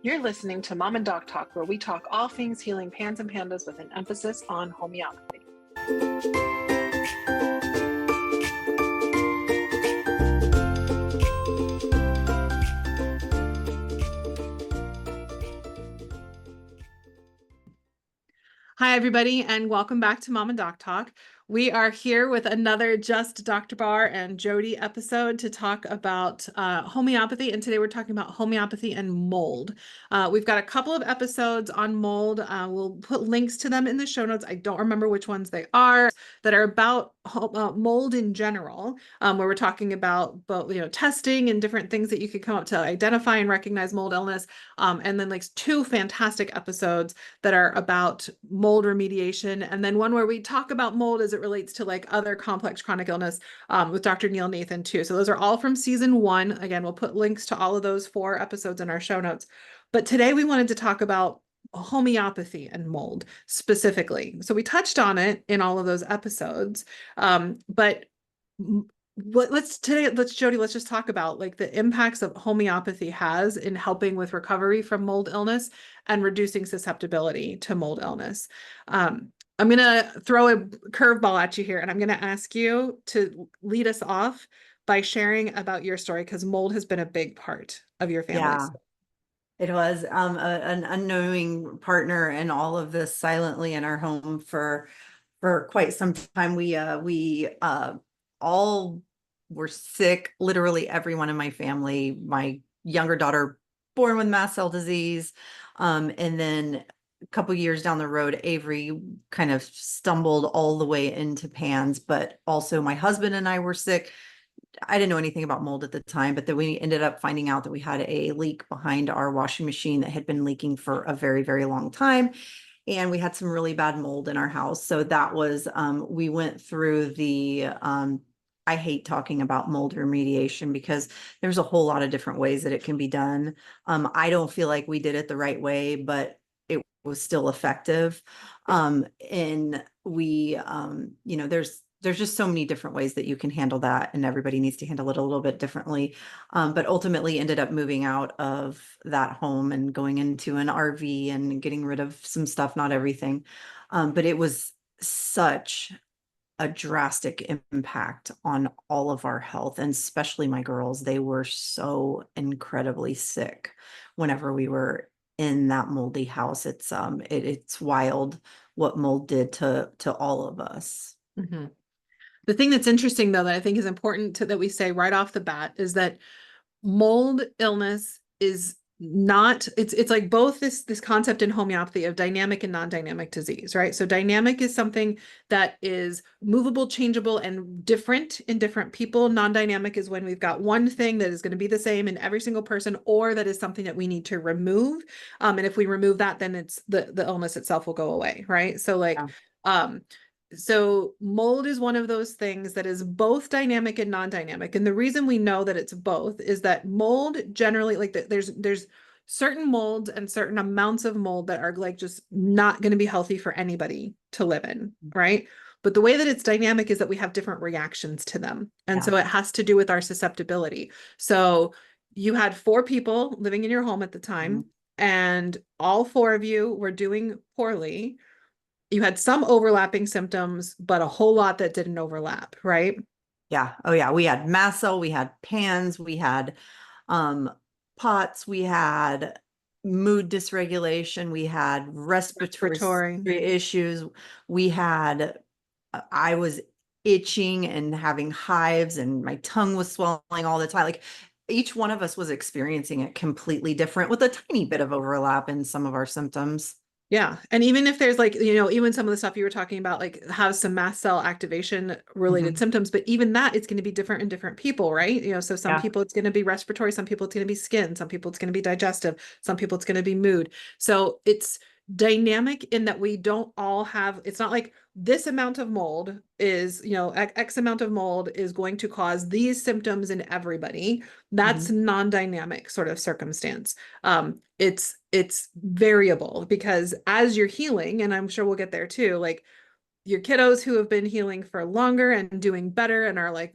You're listening to Mom and Doc Talk, where we talk all things healing pans and pandas with an emphasis on homeopathy. Hi, everybody, and welcome back to Mom and Doc Talk. We are here with another Just Dr. Bahr and Jody episode to talk about homeopathy, and today we're talking about homeopathy and mold. We've got a couple of episodes on mold. We'll put links to them in the show notes. I don't remember which ones they are, that are about mold in general, where we're talking about both, testing and different things that you could come up to identify and recognize mold illness. And then like two fantastic episodes that are about mold remediation, and then one where we talk about mold as it relates to like other complex chronic illness with Dr. Neil Nathan too. So those are all from season 1. Again, we'll put links to all of those 4 episodes in our show notes. But today we wanted to talk about homeopathy and mold specifically. So we touched on it in all of those episodes, but let's just talk about like the impacts of homeopathy has in helping with recovery from mold illness and reducing susceptibility to mold illness. I'm going to throw a curveball at you here, and I'm going to ask you to lead us off by sharing about your story, because mold has been a big part of your family's. Yeah, it was an unknowing partner in all of this silently in our home for quite some time. We all were sick, literally everyone in my family. My younger daughter born with mast cell disease, and then a couple years down the road, Avery kind of stumbled all the way into PANS, but also my husband and I were sick. I didn't know anything about mold at the time, but then we ended up finding out that we had a leak behind our washing machine that had been leaking for a very, very long time. And we had some really bad mold in our house. So that was, we went through the, I hate talking about mold remediation because there's a whole lot of different ways that it can be done. I don't feel like we did it the right way, but it was still effective. And we, there's just so many different ways that you can handle that, and everybody needs to handle it a little bit differently. But ultimately ended up moving out of that home and going into an RV and getting rid of some stuff, not everything. But it was such a drastic impact on all of our health, and especially my girls. They were so incredibly sick whenever we were in that moldy house. It's wild what mold did to all of us. Mm-hmm. The thing that's interesting, though, that I think is important that we say right off the bat is that mold illness is not, it's like both this concept in homeopathy of dynamic and non-dynamic disease, right? So dynamic is something that is movable, changeable, and different in different people. Non-dynamic is when we've got one thing that is going to be the same in every single person, or that is something that we need to remove. And if we remove that, then it's the illness itself will go away, right? So like, so mold is one of those things that is both dynamic and non-dynamic. And the reason we know that it's both is that mold generally, like there's certain molds and certain amounts of mold that are like just not going to be healthy for anybody to live in, right? But the way that it's dynamic is that we have different reactions to them. And so it has to do with our susceptibility. So you had 4 people living in your home at the time, and all 4 of you were doing poorly. You had some overlapping symptoms, but a whole lot that didn't overlap, right? Yeah. Oh yeah. We had mast cell, we had PANS, we had POTS, we had mood dysregulation, we had respiratory issues, we had, I was itching and having hives, and my tongue was swelling all the time. Like each one of us was experiencing it completely different with a tiny bit of overlap in some of our symptoms. Yeah. And even if there's like, even some of the stuff you were talking about, like has some mast cell activation related symptoms, but even that it's going to be different in different people, right? So some people it's going to be respiratory, some people it's going to be skin, some people it's going to be digestive, some people it's going to be mood. So it's dynamic in that we don't all have, it's not like this amount of mold is, X amount of mold is going to cause these symptoms in everybody. That's non-dynamic sort of circumstance. It's variable, because as you're healing, and I'm sure we'll get there too, like your kiddos who have been healing for longer and doing better and are like,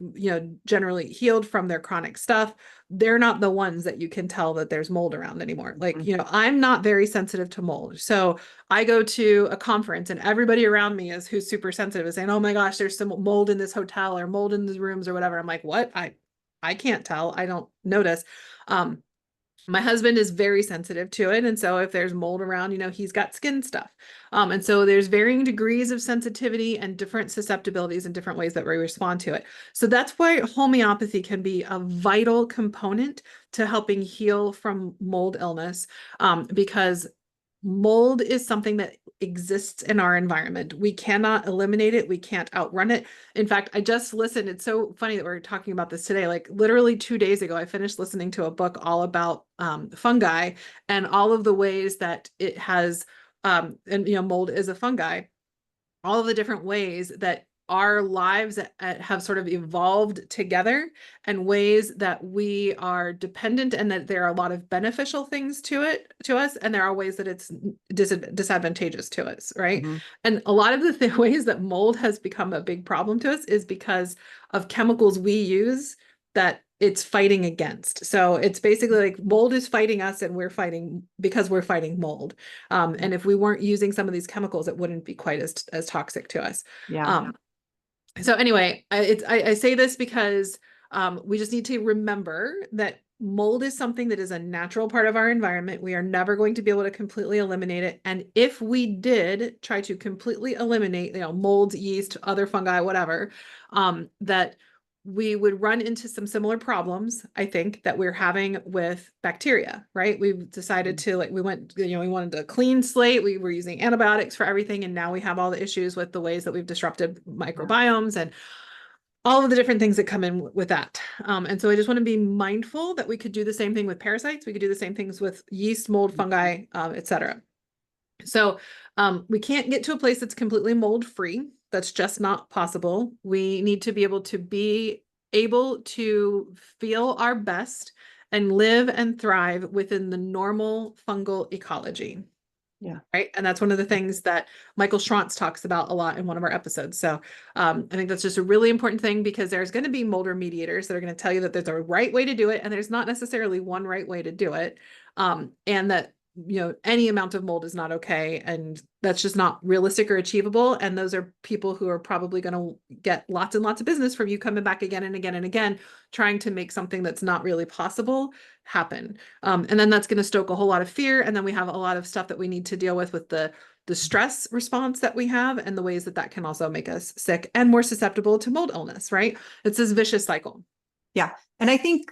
generally healed from their chronic stuff, they're not the ones that you can tell that there's mold around anymore. Like, I'm not very sensitive to mold. So I go to a conference and everybody around me is who's super sensitive is saying, oh my gosh, there's some mold in this hotel or mold in the rooms or whatever. I'm like, what? I can't tell. I don't notice. My husband is very sensitive to it. And so if there's mold around, he's got skin stuff. And so there's varying degrees of sensitivity and different susceptibilities and different ways that we respond to it. So that's why homeopathy can be a vital component to helping heal from mold illness, because mold is something that exists in our environment. We cannot eliminate it. We can't outrun it. In fact, I just listened. It's so funny that we're talking about this today. Like literally 2 days ago, I finished listening to a book all about fungi and all of the ways that it has, and mold is a fungi, all of the different ways that our lives have sort of evolved together and ways that we are dependent and that there are a lot of beneficial things to us and there are ways that it's disadvantageous to us, right? Mm-hmm. And a lot of the ways that mold has become a big problem to us is because of chemicals we use that it's fighting against. So it's basically like mold is fighting us and we're fighting because we're fighting mold. And if we weren't using some of these chemicals, it wouldn't be quite as toxic to us. Yeah. So anyway, I say this because we just need to remember that mold is something that is a natural part of our environment. We are never going to be able to completely eliminate it. And if we did try to completely eliminate, mold, yeast, other fungi, whatever, that we would run into some similar problems, I think, that we're having with bacteria, right? We've decided to we wanted a clean slate. We were using antibiotics for everything. And now we have all the issues with the ways that we've disrupted microbiomes and all of the different things that come in with that. And so I just want to be mindful that we could do the same thing with parasites. We could do the same things with yeast, mold, fungi, et cetera. So we can't get to a place that's completely mold free. That's just not possible. We need to be able to feel our best and live and thrive within the normal fungal ecology. Yeah. Right. And that's one of the things that Michael Schranz talks about a lot in one of our episodes. So I think that's just a really important thing because there's going to be mold mediators that are going to tell you that there's a right way to do it. And there's not necessarily one right way to do it. And that, any amount of mold is not okay. And that's just not realistic or achievable. And those are people who are probably going to get lots and lots of business from you coming back again and again and again, trying to make something that's not really possible happen. And then that's going to stoke a whole lot of fear. And then we have a lot of stuff that we need to deal with the stress response that we have and the ways that that can also make us sick and more susceptible to mold illness, right? It's this vicious cycle. Yeah. And I think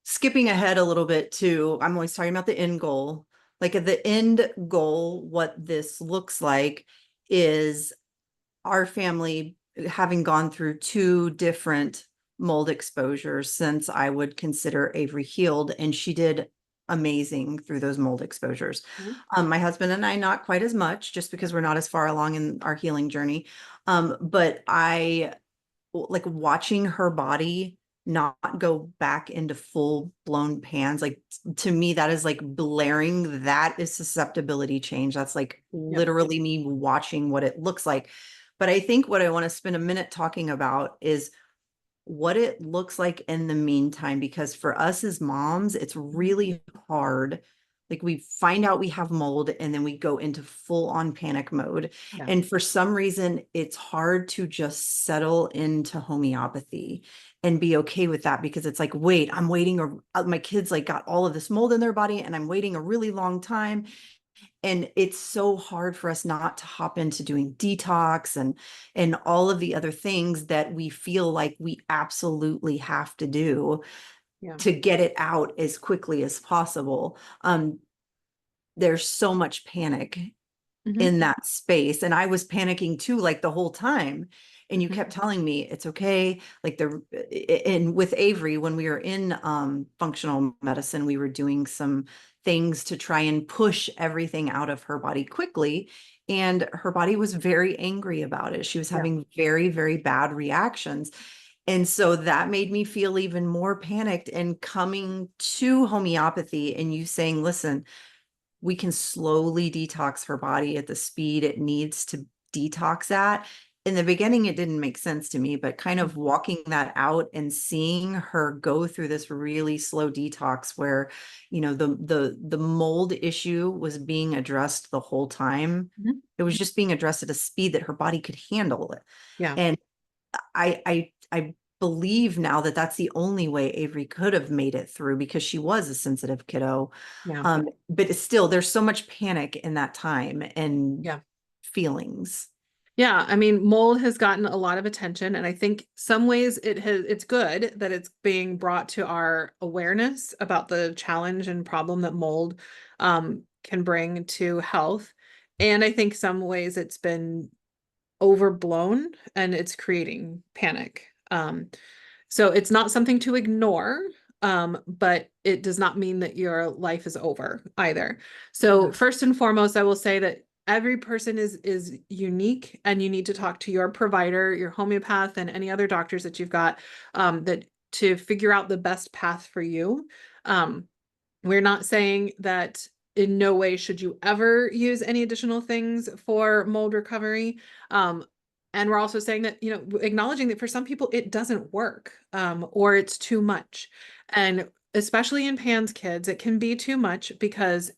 skipping ahead a little bit too, I'm always talking about the end goal. Like at the end goal, what this looks like is our family having gone through 2 different mold exposures since I would consider Avery healed, and she did amazing through those mold exposures. Mm-hmm. My husband and I, not quite as much, just because we're not as far along in our healing journey. But I like watching her body not go back into full blown pans. Like to me, that is like blaring. That is susceptibility change. That's like literally me watching what it looks like. But I think what I want to spend a minute talking about is what it looks like in the meantime, because for us as moms, it's really hard. Like we find out we have mold and then we go into full on panic mode. Yeah. And for some reason, it's hard to just settle into homeopathy and be okay with that, because it's like, wait, I'm waiting. My kids like got all of this mold in their body and I'm waiting a really long time. And it's so hard for us not to hop into doing detox and all of the other things that we feel like we absolutely have to do to get it out as quickly as possible. There's so much panic in that space. And I was panicking too, like the whole time. And you kept telling me it's okay. Like and with Avery, when we were in functional medicine, we were doing some things to try and push everything out of her body quickly. And her body was very angry about it. She was having very, very bad reactions. And so that made me feel even more panicked. And coming to homeopathy and you saying, listen, we can slowly detox her body at the speed it needs detox at. In the beginning, it didn't make sense to me, but kind of walking that out and seeing her go through this really slow detox where, the mold issue was being addressed the whole time. Mhm. It was just being addressed at a speed that her body could handle it. Yeah. And I believe now that that's the only way Avery could have made it through because she was a sensitive kiddo. Yeah. But it's still, there's so much panic in that time and Yeah. feelings. Yeah, I mean, mold has gotten a lot of attention, and I think some ways it's good that it's being brought to our awareness about the challenge and problem that mold can bring to health. And I think some ways it's been overblown and it's creating panic. So it's not something to ignore, but it does not mean that your life is over either. So Yeah. first and foremost, I will say that every person is unique, and you need to talk to your provider, your homeopath, and any other doctors that you've got that to figure out the best path for you. Um, we're not saying that in no way should you ever use any additional things for mold recovery. And we're also saying that, acknowledging that for some people it doesn't work, or it's too much. And especially in PANS kids, it can be too much because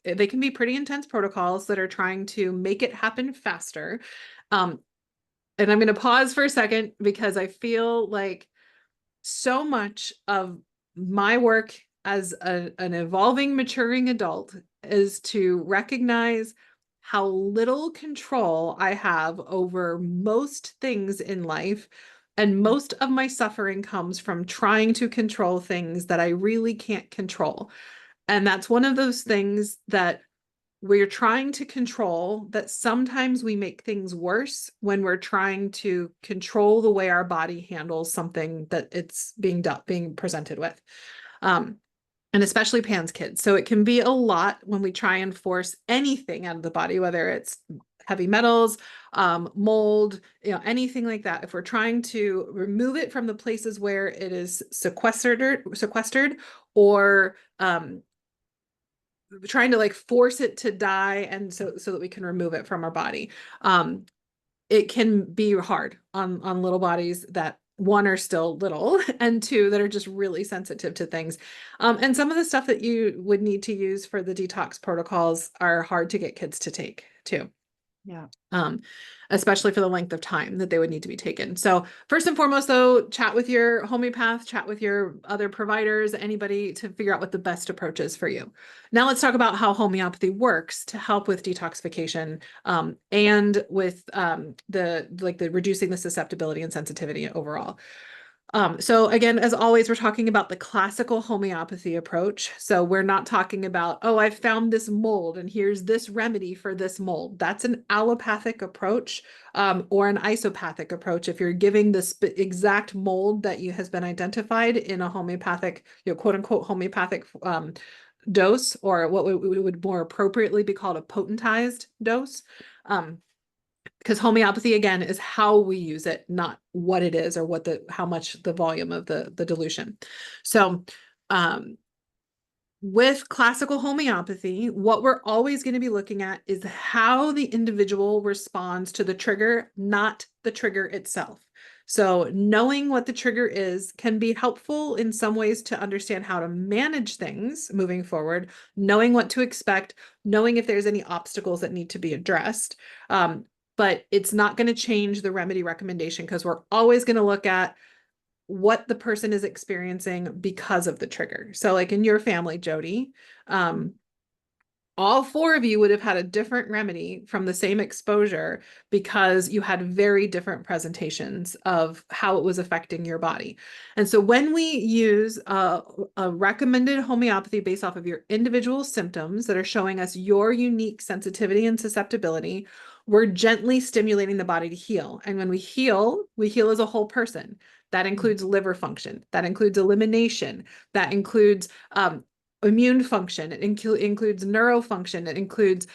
they can be pretty intense protocols that are trying to make it happen faster. Um, and I'm going to pause for a second because I feel like so much of my work as an evolving, maturing adult is to recognize how little control I have over most things in life. And most of my suffering comes from trying to control things that I really can't control. And that's one of those things that we're trying to control, that sometimes we make things worse when we're trying to control the way our body handles something that it's being presented with. Um, and especially PANS kids. So it can be a lot when we try and force anything out of the body, whether it's heavy metals, mold, anything like that. If we're trying to remove it from the places where it is sequestered, or trying to like force it to die, and so that we can remove it from our body. It can be hard on little bodies that, one, are still little, and two, that are just really sensitive to things. And some of the stuff that you would need to use for the detox protocols are hard to get kids to take too. Yeah. um, Especially for the length of time that they would need to be taken. So first and foremost, though, chat with your homeopath, chat with your other providers, anybody, to figure out what the best approach is for you. Now let's talk about how homeopathy works to help with detoxification, and with the reducing the susceptibility and sensitivity overall. So again, as always, we're talking about the classical homeopathy approach. So we're not talking about, oh, I found this mold and here's this remedy for this mold. That's an allopathic approach, or an isopathic approach. If you're giving the exact mold that has been identified in a homeopathic, quote unquote homeopathic dose, or what would more appropriately be called a potentized dose. Because homeopathy, again, is how we use it, not what it is or how much the volume of the dilution. So with classical homeopathy, what we're always going to be looking at is how the individual responds to the trigger, not the trigger itself. So knowing what the trigger is can be helpful in some ways to understand how to manage things moving forward, knowing what to expect, knowing if there's any obstacles that need to be addressed. But it's not going to change the remedy recommendation, because we're always going to look at what the person is experiencing because of the trigger. So like in your family, Jody, all four of you would have had a different remedy from the same exposure because you had very different presentations of how it was affecting your body. And so when we use a recommended homeopathy based off of your individual symptoms that are showing us your unique sensitivity and susceptibility, we're gently stimulating the body to heal. And when we heal as a whole person. That includes liver function, that includes elimination, that includes immune function, it includes neurofunction, it includes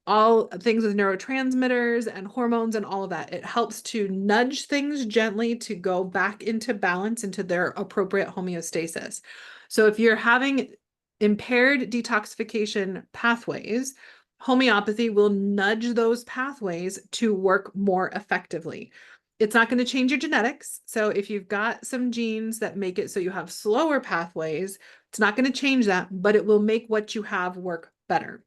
all things with neurotransmitters and hormones and all of that. It helps to nudge things gently to go back into balance, into their appropriate homeostasis. So if you're having impaired detoxification pathways, homeopathy will nudge those pathways to work more effectively. It's not going to change your genetics. So if you've got some genes that make it so you have slower pathways, it's not going to change that, but it will make what you have work better.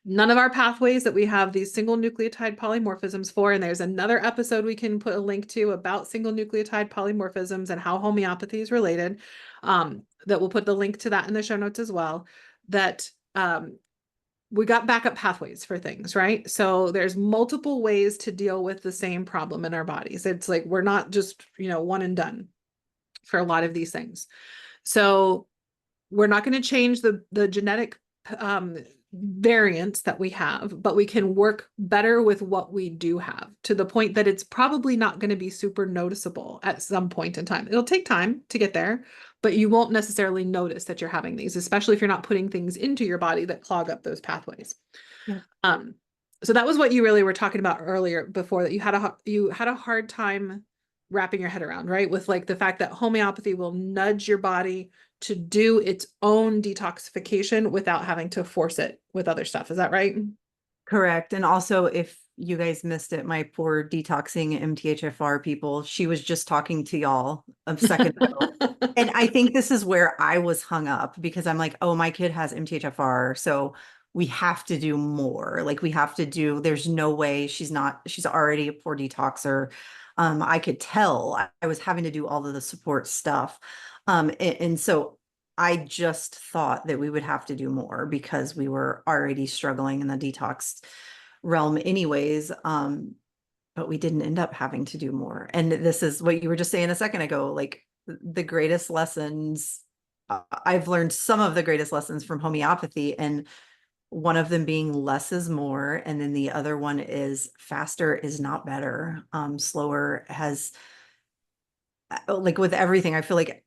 None of our pathways that we have these single nucleotide polymorphisms for, and there's another episode we can put a link to about single nucleotide polymorphisms and how homeopathy is related, that we'll put the link to that in the show notes as well, that we got backup pathways for things, right? So there's multiple ways to deal with the same problem in our bodies. It's like we're not just, one and done for a lot of these things. So we're not going to change the genetic variants that we have, but we can work better with what we do have, to the point that it's probably not going to be super noticeable at some point in time. It'll take time to get there, but you won't necessarily notice that you're having these, especially if you're not putting things into your body that clog up those pathways. Yeah. So that was what you really were talking about earlier, before, that you had a hard time wrapping your head around, right? With like the fact that homeopathy will nudge your body to do its own detoxification without having to force it with other stuff. Is that right? Correct. And also, if you guys missed it, my poor detoxing MTHFR people, she was just talking to y'all a second ago. And I think this is where I was hung up, because I'm like, oh, my kid has MTHFR, so we have to do more. Like, we have to do, there's no way she's already a poor detoxer. I could tell I was having to do all of the support stuff. And so I just thought that we would have to do more because we were already struggling in the detox realm anyways. But we didn't end up having to do more. And this is what you were just saying a second ago, like the greatest lessons. I've learned some of the greatest lessons from homeopathy, and one of them being less is more. And then the other one is faster is not better. Slower has, like with everything, I feel like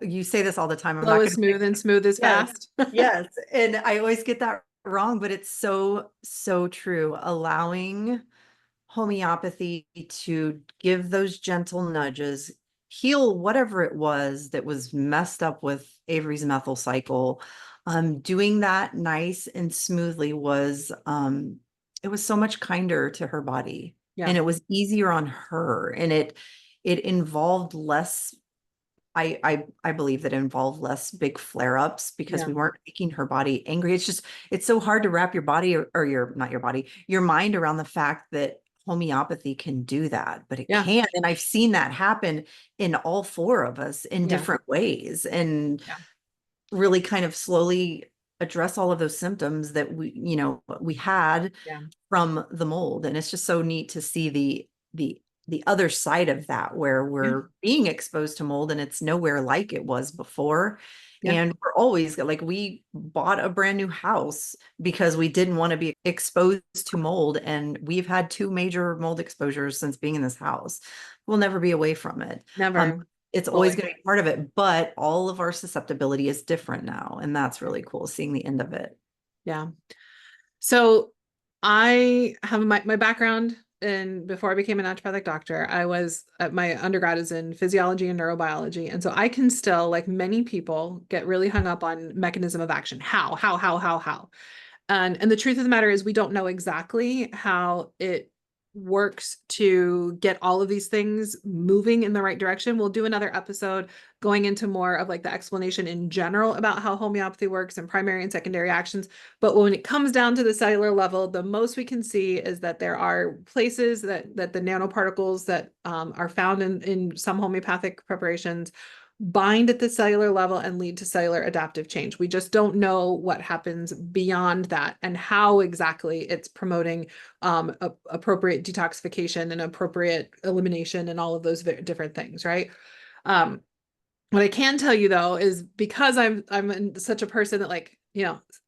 you say this all the time. I'm Slow not is going to smooth and smooth is Yes, fast. yes. And I always get that wrong, but it's so, so true. Allowing homeopathy to give those gentle nudges, heal whatever it was that was messed up with Avery's methyl cycle. Doing that nice and smoothly was, it was so much kinder to her body, Yeah. and it was easier on her, and it involved less. I believe that it involved less big flare-ups because Yeah. we weren't making her body angry. It's so hard to wrap your body, or your, not your body, your mind around the fact that homeopathy can do that, but it Yeah. can. And I've seen that happen in all four of us in Yeah. different ways, and Yeah. really kind of slowly address all of those symptoms that we had Yeah. from the mold. And it's just so neat to see the other side of that, where Yeah. we're being exposed to mold and it's nowhere like it was before. Yeah. And we're always like, we bought a brand new house because we didn't want to be exposed to mold, and we've had two major mold exposures since being in this house. We'll never be away from it. Never It's always fully. going to be part of it, but all of our susceptibility is different now, and that's really cool, seeing the end of it. Yeah. So I have my background, and before I became a naturopathic doctor, I was my undergrad is in physiology and neurobiology. And so I can still, like many people, get really hung up on mechanism of action. How. And the truth of the matter is we don't know exactly how it works to get all of these things moving in the right direction. We'll do another episode going into more of like the explanation in general about how homeopathy works and primary and secondary actions. But when it comes down to the cellular level, the most we can see is that there are places that the nanoparticles that are found in some homeopathic preparations bind at the cellular level and lead to cellular adaptive change. We just don't know what happens beyond that and how exactly it's promoting appropriate detoxification and appropriate elimination and all of those different things, right? Um, what I can tell you though is, because I'm such a person that, like,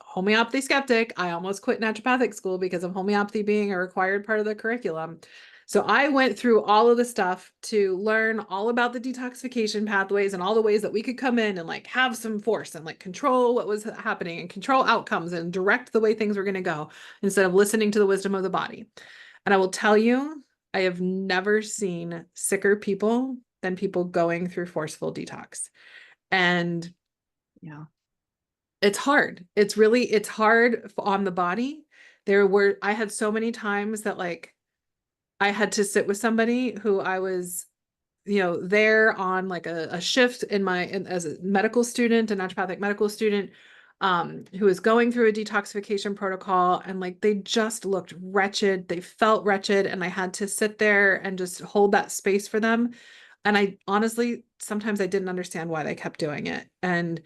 homeopathy skeptic, I almost quit naturopathic school because of homeopathy being a required part of the curriculum. So I went through all of the stuff to learn all about the detoxification pathways and all the ways that we could come in and like have some force and like control what was happening and control outcomes and direct the way things were going to go, instead of listening to the wisdom of the body. And I will tell you, I have never seen sicker people than people going through forceful detox. And Yeah. It's hard. It's hard on the body. I had so many times that like I had to sit with somebody who I was, there on like a shift as a medical student, a naturopathic medical student, who was going through a detoxification protocol, and like they just looked wretched. They felt wretched, and I had to sit there and just hold that space for them. And I honestly, sometimes I didn't understand why they kept doing it. And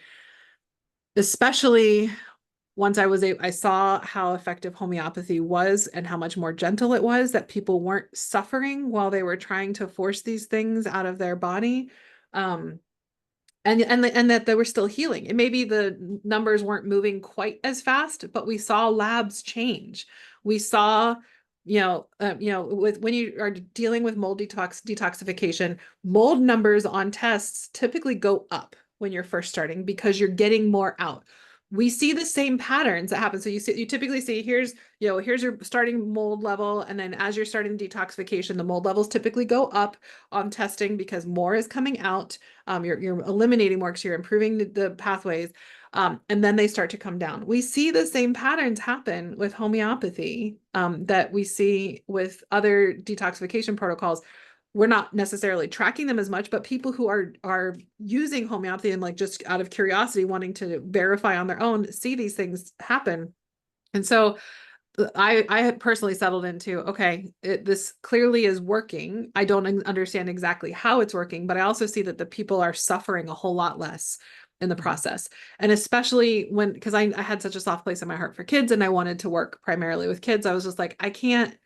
especially once I saw how effective homeopathy was and how much more gentle it was, that people weren't suffering while they were trying to force these things out of their body. Um, and that they were still healing. And maybe the numbers weren't moving quite as fast, but we saw labs change. We saw, with when you are dealing with mold detoxification, mold numbers on tests typically go up when you're first starting because you're getting more out. We see the same patterns that happen. So you typically see here's your starting mold level, and then as you're starting detoxification, the mold levels typically go up on testing because more is coming out. You're eliminating more because you're improving the pathways. And then they start to come down. We see the same patterns happen with homeopathy, that we see with other detoxification protocols. We're not necessarily tracking them as much, but people who are using homeopathy and like just out of curiosity wanting to verify on their own see these things happen. And so I had personally settled into, okay, this clearly is working. I don't understand exactly how it's working, but I also see that the people are suffering a whole lot less in the Mhm. process. And especially because I had such a soft place in my heart for kids and I wanted to work primarily with kids, I was just like, I can't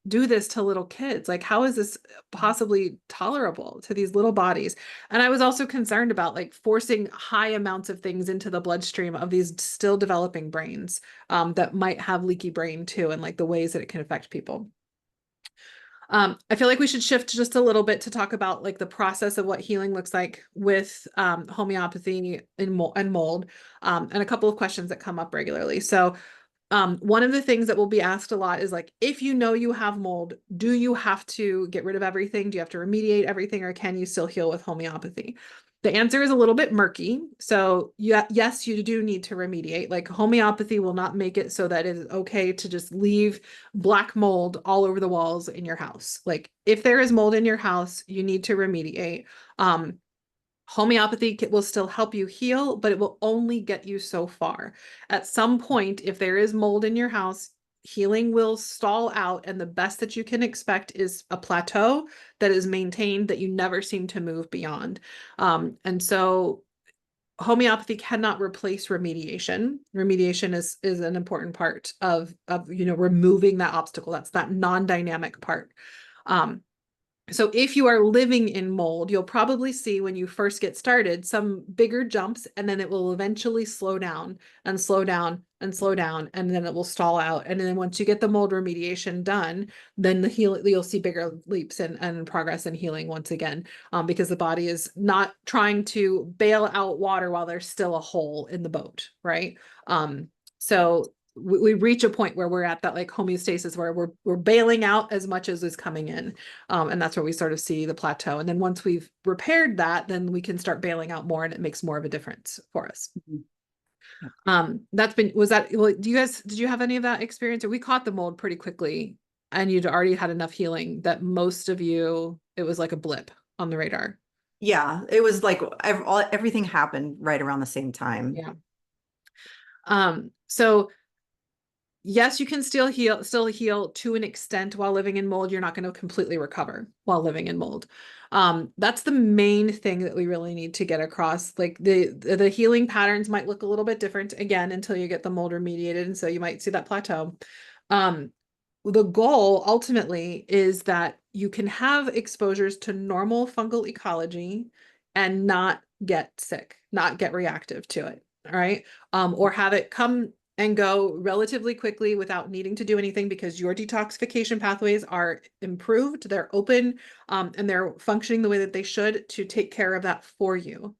do this to little kids. Like, how is this possibly tolerable to these little bodies? And I was also concerned about like forcing high amounts of things into the bloodstream of these still developing brains, that might have leaky brain too, and like the ways that it can affect people. I feel like we should shift just a little bit to talk about like the process of what healing looks like with homeopathy and mold, and a couple of questions that come up regularly. So one of the things that will be asked a lot is like, if you know you have mold, do you have to get rid of everything? Do you have to remediate everything, or can you still heal with homeopathy? The answer is a little bit murky. So yeah, yes, you do need to remediate. Like homeopathy will not make it so that it is okay to just leave black mold all over the walls in your house. Like if there is mold in your house, you need to remediate. Um, Homeopathy will still help you heal, but it will only get you so far. At some point, if there is mold in your house, healing will stall out, and the best that you can expect is a plateau that is maintained that you never seem to move beyond. And so homeopathy cannot replace remediation. Remediation is an important part of removing that obstacle. That's that non-dynamic part. Um, so if you are living in mold, you'll probably see when you first get started some bigger jumps, and then it will eventually slow down and slow down and slow down, and then it will stall out. And then once you get the mold remediation done, then you'll see bigger leaps and progress in healing once again, because the body is not trying to bail out water while there's still a hole in the boat, right? So we reach a point where we're at that like homeostasis where we're bailing out as much as is coming in. And that's where we sort of see the plateau. And then once we've repaired that, then we can start bailing out more and it makes more of a difference for us. Mhm. Yep. Did you have any of that experience? Or we caught the mold pretty quickly and you'd already had enough healing that most of you, it was like a blip on the radar. Yeah, it was like everything happened right around the same time. Yeah. So yes, you can still heal to an extent while living in mold. You're not going to completely recover while living in mold. That's the main thing that we really need to get across. Like the healing patterns might look a little bit different again until you get the mold remediated, and so you might see that plateau. Um, the goal ultimately is that you can have exposures to normal fungal ecology and not get sick, not get reactive to it. All right. Or have it come and go relatively quickly without needing to do anything because your detoxification pathways are improved, they're open, and they're functioning the way that they should to take care of that for you.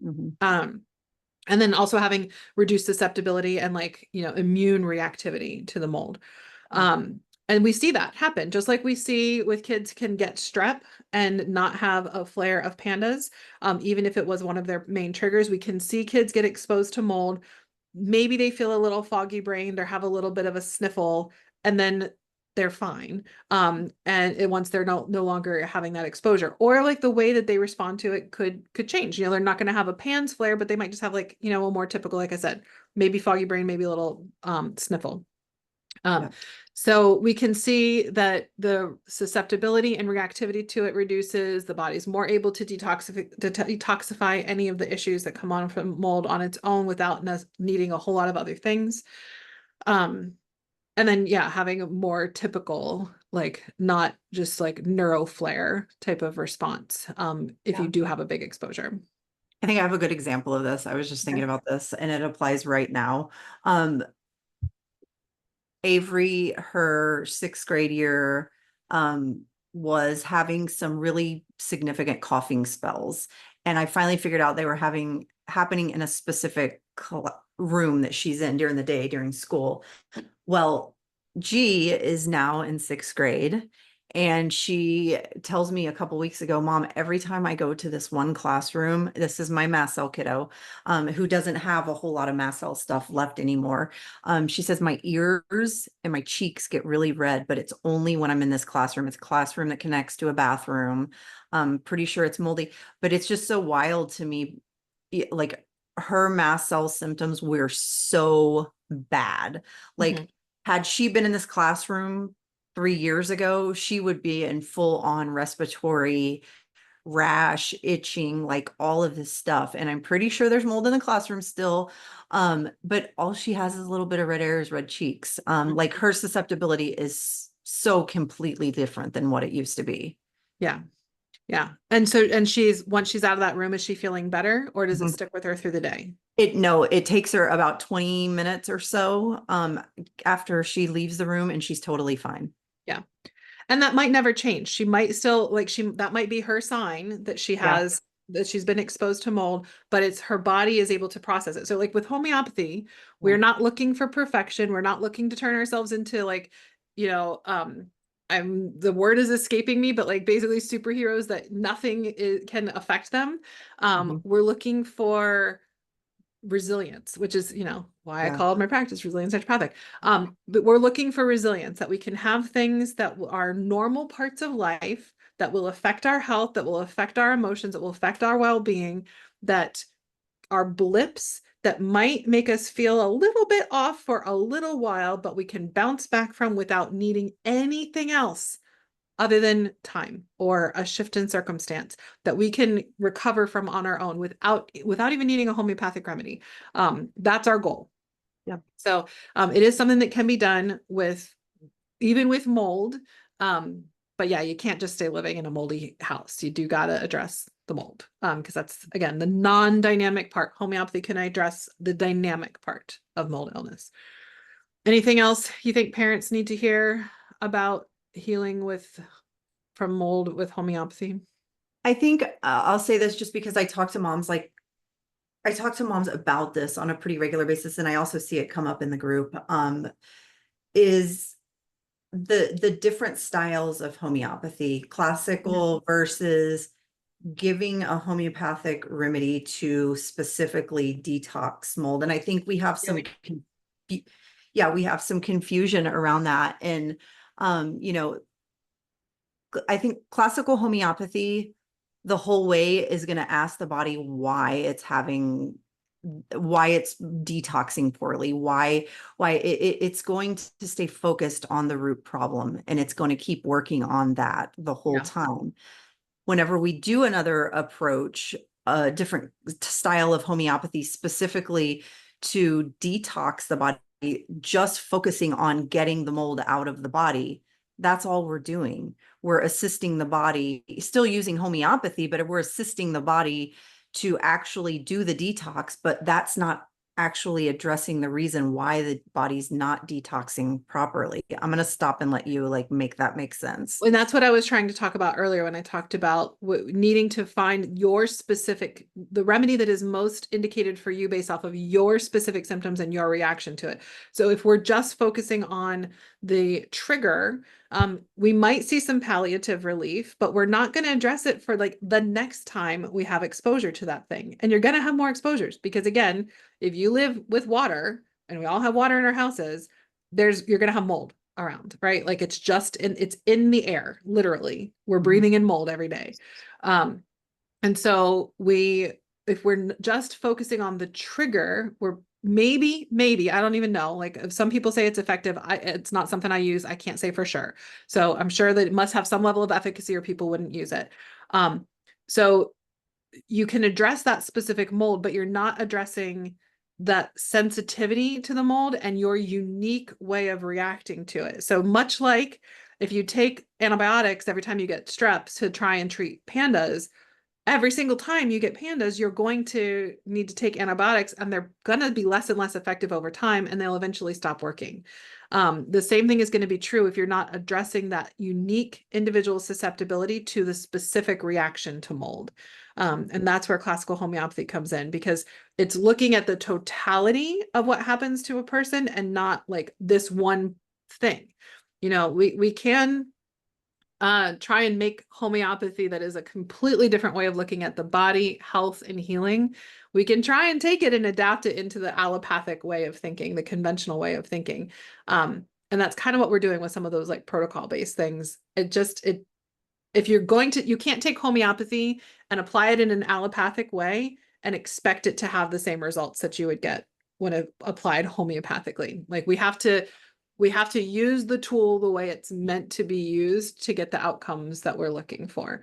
Mhm. Um, and then also having reduced susceptibility and like, immune reactivity to the mold. Um, and we see that happen just like we see with kids can get strep and not have a flare of PANDAS. Even if it was one of their main triggers, we can see kids get exposed to mold, maybe they feel a little foggy brained or have a little bit of a sniffle, and then they're fine. Once they're no longer having that exposure, or like the way that they respond to it could change. They're not going to have a PANS flare, but they might just have like, a more typical, like I said, maybe foggy brain, maybe a little sniffle. Yeah. So we can see that the susceptibility and reactivity to it reduces. The body's more able to detoxify any of the issues that come on from mold on its own without needing a whole lot of other things. And then, yeah, having a more typical, like not just like neuro flare type of response, if you Yeah. do have a big exposure. I think I have a good example of this. I was just thinking Okay. about this and it applies right now. Avery, her sixth grade year, um, was having some really significant coughing spells. And I finally figured out they were happening in a specific room that she's in during the day during school. Well, G is now in sixth grade. And she tells me a couple weeks ago, Mom, every time I go to this one classroom, this is my mast cell kiddo, who doesn't have a whole lot of mast cell stuff left anymore. She says my ears and my cheeks get really red, but it's only when I'm in this classroom. It's a classroom that connects to a bathroom. I'm pretty sure it's moldy, but it's just so wild to me. Like her mast cell symptoms were so bad. Mhm. Like, had she been in this classroom 3 years ago, she would be in full on respiratory rash, itching, like all of this stuff. And I'm pretty sure there's mold in the classroom still. But all she has is a little bit of red hairs, red cheeks. Like her susceptibility is so completely different than what it used to be. Yeah. Yeah. And once she's out of that room, is she feeling better, or does it Mhm. stick with her through the day? No, it takes her about 20 minutes or so after she leaves the room and she's totally fine. Yeah. And that might never change. She might still like that might be her sign that Yeah. that she's been exposed to mold, but it's her body is able to process it. So like with homeopathy, Yeah. we're not looking for perfection. We're not looking to turn ourselves into like, you know, the word is escaping me, but like basically superheroes that can affect them. Mhm. We're looking for resilience, which is, why I Yeah. called my practice resilience naturopathic. But we're looking for resilience, that we can have things that are normal parts of life that will affect our health, that will affect our emotions, that will affect our well-being, that are blips that might make us feel a little bit off for a little while, but we can bounce back from without needing anything else other than time or a shift in circumstance that we can recover from on our own without even needing a homeopathic remedy. That's our goal. Yeah. So it is something that can be done with even with mold. But yeah, you can't just stay living in a moldy house. You do got to address the mold, because that's again the non-dynamic part. Homeopathy can address the dynamic part of mold illness. Anything else you think parents need to hear about healing from mold with homeopathy? I think I'll say this just because I talk to moms, like I talk to moms about this on a pretty regular basis, and I also see it come up in the group. Is the different styles of homeopathy, Mhm. classical versus giving a homeopathic remedy to specifically detox mold. And I think we have Here some, we go. yeah, we have some confusion around that. And, you know, I think classical homeopathy, the whole way is going to ask the body why it's detoxing poorly, why it's going to stay focused on the root problem, and it's going to keep working on that the whole Yeah. time. Whenever we do another approach, a different style of homeopathy specifically to detox the body, just focusing on getting the mold out of the body, that's all we're doing. We're assisting the body, still using homeopathy, but we're assisting the body to actually do the detox, but that's not actually addressing the reason why the body's not detoxing properly. I'm going to stop and let you like make that make sense. And that's what I was trying to talk about earlier when I talked about needing to find the remedy that is most indicated for you based off of your specific symptoms and your reaction to it. So if we're just focusing on the trigger, We might see some palliative relief, but we're not going to address it for like the next time we have exposure to that thing. And you're going to have more exposures because again, if you live with water and we all have water in our houses, you're going to have mold around, right? Like it's in the air, literally. We're Mhm. breathing in mold every day. And so if we're just focusing on the trigger, we're maybe, I don't even know. Like if some people say it's effective, it's not something I use. I can't say for sure. So I'm sure that it must have some level of efficacy or people wouldn't use it. So you can address that specific mold, but you're not addressing that sensitivity to the mold and your unique way of reacting to it. So much like if you take antibiotics every time you get strep to try and treat PANDAS, every single time you get PANDAS, you're going to need to take antibiotics and they're going to be less and less effective over time and they'll eventually stop working. The same thing is going to be true if you're not addressing that unique individual susceptibility to the specific reaction to mold. And that's where classical homeopathy comes in because it's looking at the totality of what happens to a person and not like this one thing. We can try and make homeopathy that is a completely different way of looking at the body, health, and healing. We can try and take it and adapt it into the allopathic way of thinking, the conventional way of thinking. And that's kind of what we're doing with some of those like protocol-based things. If you're going to, you can't take homeopathy and apply it in an allopathic way and expect it to have the same results that you would get when it applied homeopathically. Like we have to use the tool the way it's meant to be used to get the outcomes that we're looking for.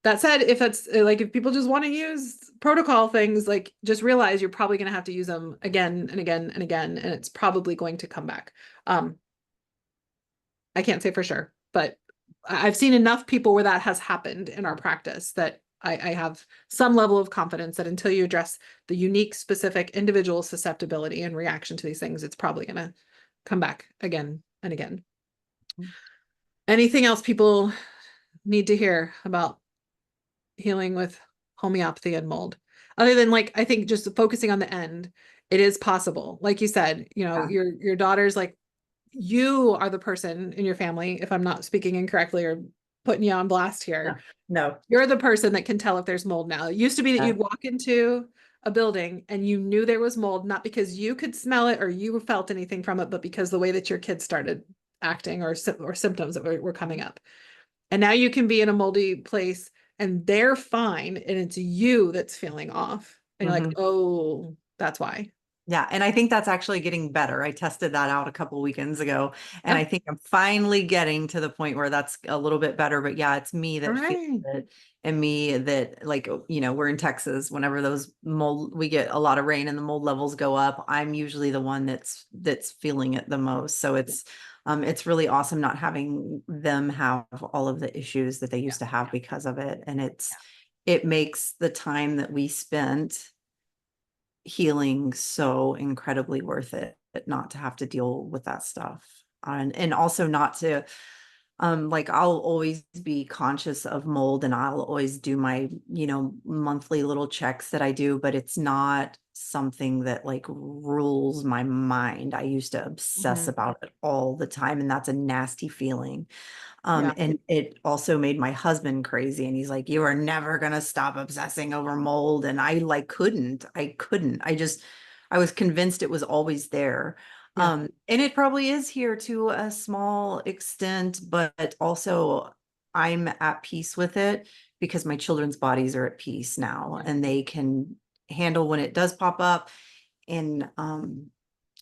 That said, if people just want to use protocol things, like just realize you're probably going to have to use them again and again and again, and it's probably going to come back. I can't say for sure, but I've seen enough people where that has happened in our practice that I have some level of confidence that until you address the unique, specific individual susceptibility and reaction to these things, it's probably going to come back again and again. Anything else people need to hear about healing with homeopathy and mold? Other than like, I think just focusing on the end, it is possible. Like you said, Yeah. your daughter's like, you are the person in your family, if I'm not speaking incorrectly or putting you on blast No, here, no. you're the person that can tell if there's mold now. It used to be that Yeah. you'd walk into a building and you knew there was mold, not because you could smell it or you felt anything from it, but because the way that your kids started acting or symptoms that were coming up. And now you can be in a moldy place and they're fine and it's you that's feeling off. And you're like, Mhm. oh, that's why. Yeah, and I think that's actually getting better. I tested that out a couple weekends ago, and Yeah. I think I'm finally getting to the point where that's a little bit better. But yeah, it's me All that feels right. it, and me that like we're in Texas. Whenever we get a lot of rain and the mold levels go up, I'm usually the one that's feeling it the most. So it's really awesome not having them have all of the issues that they Yeah. used to have because of it, and it makes the time that we spent healing so incredibly worth it not to have to deal with that stuff. And also not to like I'll always be conscious of mold and I'll always do my monthly little checks that I do, but it's not something that like rules my mind. I used to obsess Mhm. about it all the time, and that's a nasty feeling. Yeah. And it also made my husband crazy. And he's like, you are never going to stop obsessing over mold. And I like couldn't. I was convinced it was always there. Yeah. And it probably is here to a small extent, but also I'm at peace with it because my children's bodies are at peace now Yeah. and they can handle when it does pop up. And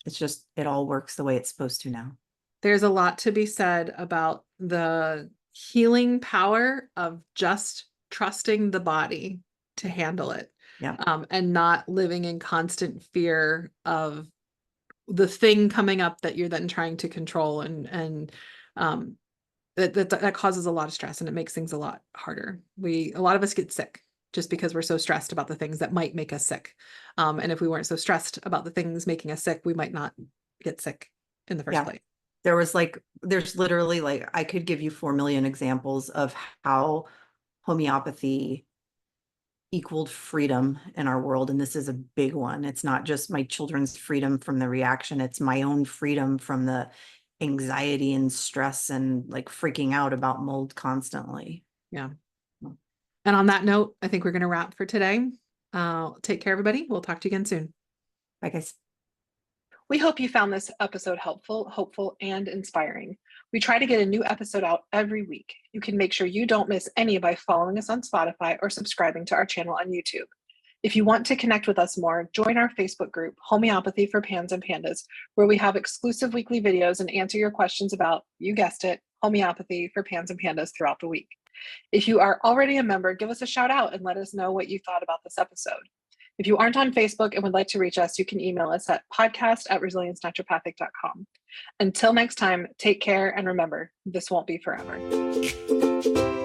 it all works the way it's supposed to now. There's a lot to be said about the healing power of just trusting the body to handle it, Yeah. and not living in constant fear of the thing coming up that you're then trying to control and um, that causes a lot of stress and it makes things a lot harder. A lot of us get sick just because we're so stressed about the things that might make us sick. And if we weren't so stressed about the things making us sick, we might not get sick in the first Yeah. place. There's literally like, I could give you 4 million examples of how homeopathy equaled freedom in our world. And this is a big one. It's not just my children's freedom from the reaction, it's my own freedom from the anxiety and stress and like freaking out about mold constantly. Yeah. And on that note, I think we're going to wrap for today. Take care, everybody. We'll talk to you again soon. Bye, guys. We hope you found this episode helpful, hopeful, and inspiring. We try to get a new episode out every week. You can make sure you don't miss any by following us on Spotify or subscribing to our channel on YouTube. If you want to connect with us more, join our Facebook group, Homeopathy for Pans and Pandas, where we have exclusive weekly videos and answer your questions about, you guessed it, homeopathy for pans and pandas throughout the week. If you are already a member, give us a shout out and let us know what you thought about this episode. If you aren't on Facebook and would like to reach us, you can email us at podcast@resiliencenaturopathic.com. Until next time, take care and remember, this won't be forever.